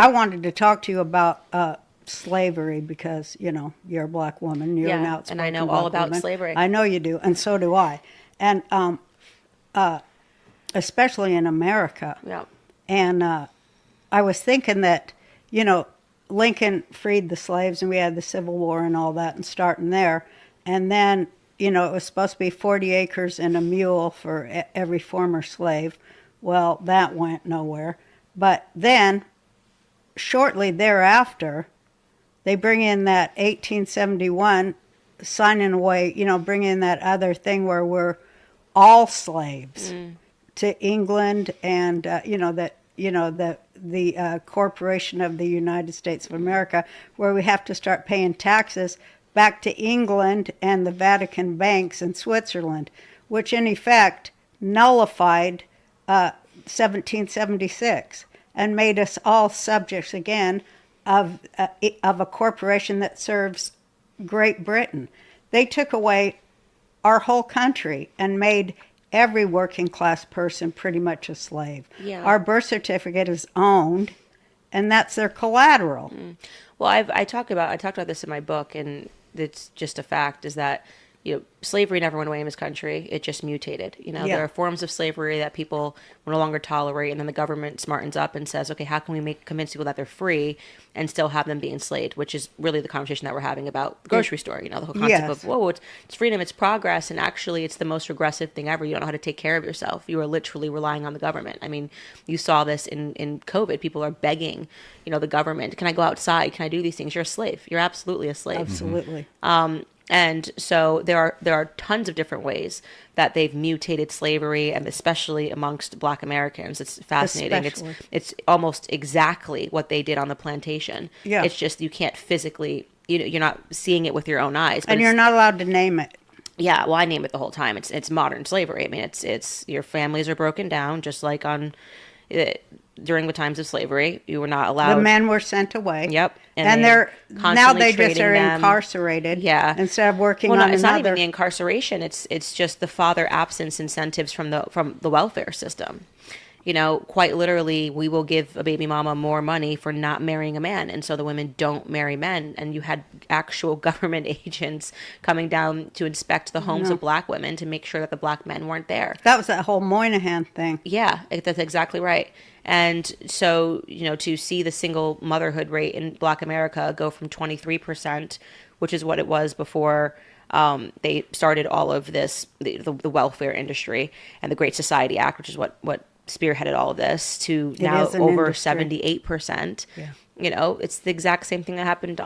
I wanted to talk to you about slavery because, you're a black woman. You're an outspoken and I know black all about woman. slavery. I know you do, and so do I. And especially in America. Yeah. And I was thinking that, Lincoln freed the slaves and we had the Civil War and all that and starting there. And then, it was supposed to be 40 acres and a mule for every former slave. Well, that went nowhere. But then, shortly thereafter, they bring in that 1871 signing away, bring in that other thing where we're all slaves to England and, the Corporation of the United States of America, where we have to start paying taxes back to England and the Vatican banks in Switzerland, which in effect nullified 1776 and made us all subjects again of a corporation that serves Great Britain. They took away our whole country and made every working class person pretty much a slave. Yeah. Our birth certificate is owned, and that's their collateral. Well, I talked about this in my book, and it's just a fact, is that slavery never went away in this country. It just mutated. There are forms of slavery that people will no longer tolerate, and then the government smartens up and says, okay, how can we convince people that they're free and still have them be enslaved, which is really the conversation that we're having about the grocery store. The whole concept of, whoa, it's freedom, it's progress, and actually it's the most regressive thing ever. You don't know how to take care of yourself. You are literally relying on the government. I mean, you saw this in COVID. People are begging, the government, can I go outside? Can I do these things? You're a slave. You're absolutely a slave. Absolutely. And so there are tons of different ways that they've mutated slavery, and especially amongst Black Americans. It's fascinating. It's almost exactly what they did on the plantation. Yeah. It's just you can't physically, you're not seeing it with your own eyes. But and you're not allowed to name it. Yeah, well, I name it the whole time. It's modern slavery. I mean, it's your families are broken down, just like on during the times of slavery. You were not allowed. The men were sent away. Yep. And they're now they just are incarcerated. Yeah. Instead of working on it's not even the incarceration. It's just the father absence incentives from the welfare system. Quite literally, we will give a baby mama more money for not marrying a man. And so the women don't marry men. And you had actual government agents coming down to inspect the homes of Black women to make sure that the Black men weren't there. That was that whole Moynihan thing. Yeah, that's exactly right. And so, to see the single motherhood rate in Black America go from 23%, which is what it was before they started all of this, the welfare industry and the Great Society Act, which is what spearheaded all of this, to now over 78%. Yeah. It's the exact same thing that happened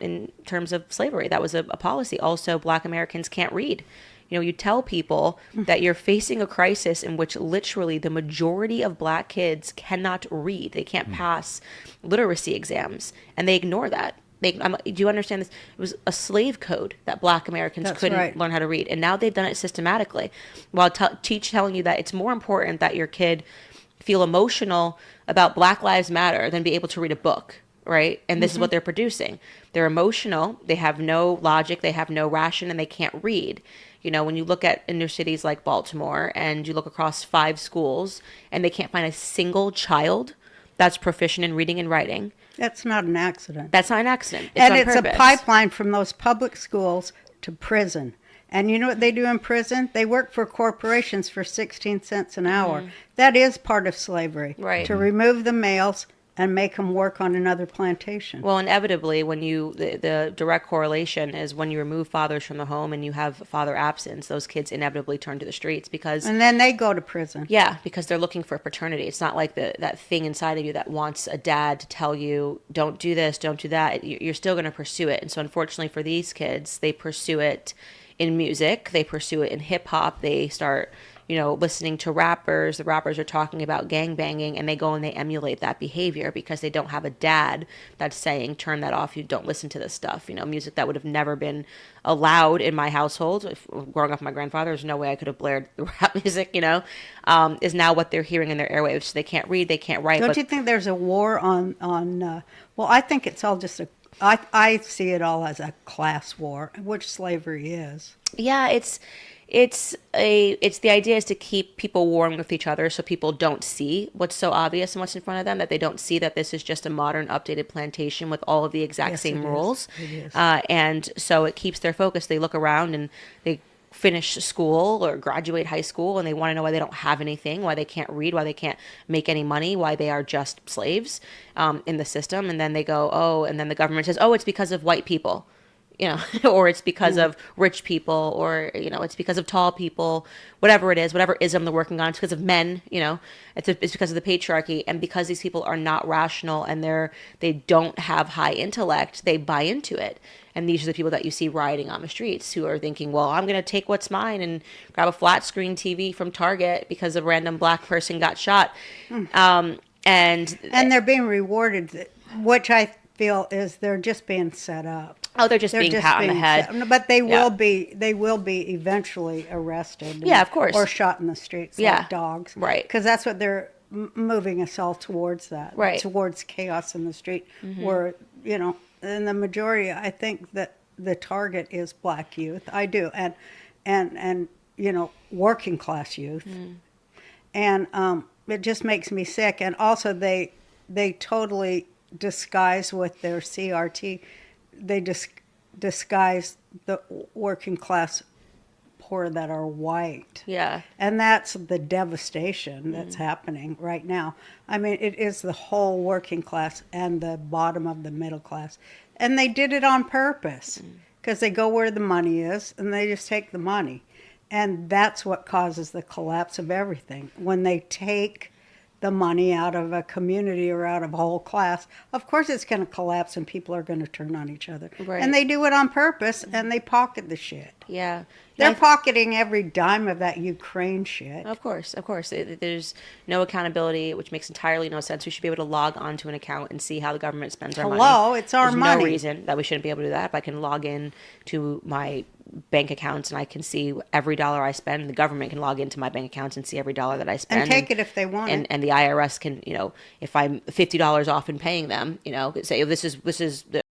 in terms of slavery. That was a policy. Also, Black Americans can't read. You tell people that you're facing a crisis in which literally the majority of Black kids cannot read. They can't pass literacy exams, and they ignore that. Do you understand this? It was a slave code that Black Americans couldn't learn how to read, and now they've done it systematically, while telling you that it's more important that your kid feel emotional about Black Lives Matter than be able to read a book, right? And this is what they're producing. They're emotional, they have no logic, they have no ration, and they can't read. When you look at inner cities like Baltimore and you look across 5 schools and they can't find a single child that's proficient in reading and writing. That's not an accident. That's not an accident. It's a pipeline from those public schools to prison. And you know what they do in prison? They work for corporations for 16 cents an hour. That is part of slavery. Right. To remove the males and make them work on another plantation. Well, inevitably, when the direct correlation is when you remove fathers from the home and you have father absence, those kids inevitably turn to the streets and then they go to prison. Yeah, because they're looking for paternity. It's not like that thing inside of you that wants a dad to tell you, don't do this, don't do that. You're still going to pursue it. And so unfortunately for these kids, they pursue it in music, they pursue it in hip hop, they start listening to rappers. The rappers are talking about gangbanging, and they go and they emulate that behavior because they don't have a dad that's saying, turn that off, you don't listen to this stuff. Music that would have never been allowed in my household. Growing up with my grandfather, there's no way I could have blared the rap music, is now what they're hearing in their airwaves. So they can't read, they can't write. Don't you think there's a war on well, I think it's all just I see it all as a class war, which slavery is. Yeah, It's the idea is to keep people warm with each other so people don't see what's so obvious and what's in front of them, that they don't see that this is just a modern updated plantation with all of the exact Yes, same it is. rules. It is. And so it keeps their focus. They look around and they finish school or graduate high school and they want to know why they don't have anything, why they can't read, why they can't make any money, why they are just slaves in the system. And then they go, oh, and then the government says, oh, it's because of white people, or it's because of rich people, or, it's because of tall people, whatever it is, whatever ism they're working on. It's because of men, it's because of the patriarchy. And because these people are not rational and they don't have high intellect, they buy into it. And these are the people that you see rioting on the streets who are thinking, well, I'm going to take what's mine and grab a flat screen TV from Target because a random black person got shot. And they're being rewarded, which I feel is they're just being set up. Oh, they're just being pat on the head. But they will be eventually arrested. Yeah, of course. Or shot in the streets like dogs. Right. Because that's what they're moving us all towards, that. Right. Towards chaos in the street where, in the majority, I think that the target is black youth. I do. And working class youth. And it just makes me sick. And also they totally disguise with their CRT. They disguise the working class poor that are white. Yeah. And that's the devastation that's happening right now. I mean, it is the whole working class and the bottom of the middle class. And they did it on purpose because they go where the money is and they just take the money. And that's what causes the collapse of everything. When they take the money out of a community or out of a whole class, of course it's going to collapse and people are going to turn on each other. Right. And they do it on purpose and they pocket the shit. Yeah. They're pocketing every dime of that Ukraine shit. Of course. There's no accountability, which makes entirely no sense. We should be able to log on to an account and see how the government spends our money. Hello, it's our There's money. no reason that we shouldn't be able to do that. If I can log in to my bank accounts and I can see every dollar I spend, the government can log into my bank accounts and see every dollar that I spend. And take it if they want it. And the IRS can, if I'm $50 off in paying them, say, this is the